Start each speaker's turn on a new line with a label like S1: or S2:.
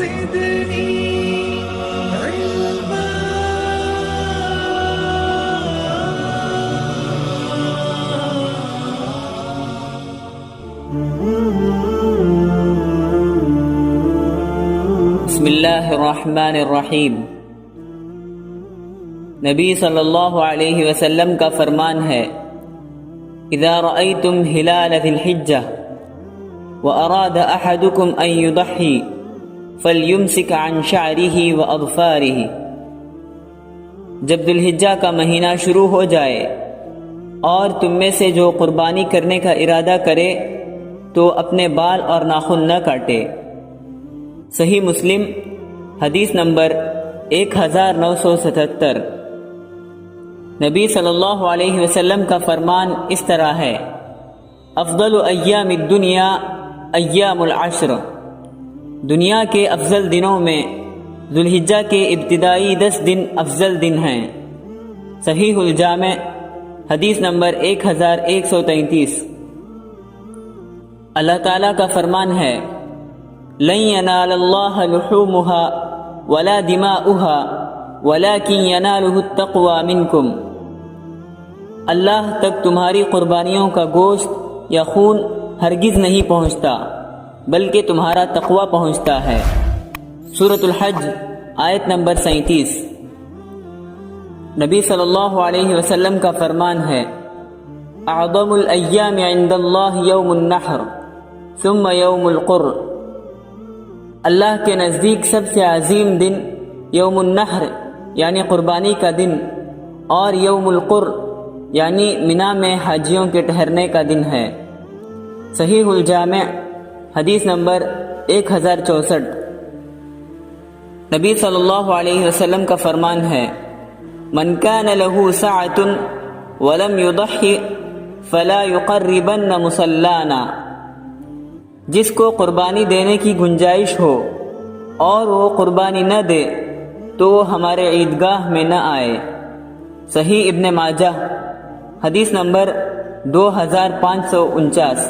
S1: زدني علما.
S2: بسم اللہ الرحمن الرحیم. نبی صلی اللہ علیہ وسلم کا فرمان ہے: اذا رأيتم هلال ذي الحجة وأراد أحدكم أن يضحي فليمسك عن شعره وأظفاره. جب ذی الحجہ کا مہینہ شروع ہو جائے اور تم میں سے جو قربانی کرنے کا ارادہ کرے تو اپنے بال اور ناخن نہ کاٹے. صحیح مسلم حدیث نمبر 1977. نبی صلی اللہ علیہ وسلم کا فرمان اس طرح ہے: افضل ایام الدنیا ایام العشر. دنیا کے افضل دنوں میں ذی الحجہ کے ابتدائی 10 دن افضل دن ہیں. صحیح الجامع حدیث نمبر 1133. اللہ تعالیٰ کا فرمان ہے: لن ينال الله لحومها ولا دماؤها ولكن يناله التقوى منكم. اللہ تک تمہاری قربانیوں کا گوشت یا خون ہرگز نہیں پہنچتا بلکہ تمہارا تقوی پہنچتا ہے. سورۃ الحج آیت نمبر 37. نبی صلی اللہ علیہ وسلم کا فرمان ہے: اعظم الایام عند اللہ یوم النحر ثم یوم القر. اللہ کے نزدیک سب سے عظیم دن یوم النحر یعنی قربانی کا دن اور یوم القر یعنی منا میں حاجیوں کے ٹھہرنے کا دن ہے. صحیح الجامع حدیث نمبر 1064. نبی صلی اللہ علیہ وسلم کا فرمان ہے: من کان له سعة ولم يضحِ فلا يقربن مصلانا. جس کو قربانی دینے کی گنجائش ہو اور وہ قربانی نہ دے تو وہ ہمارے عیدگاہ میں نہ آئے. صحیح ابن ماجہ حدیث نمبر 2549.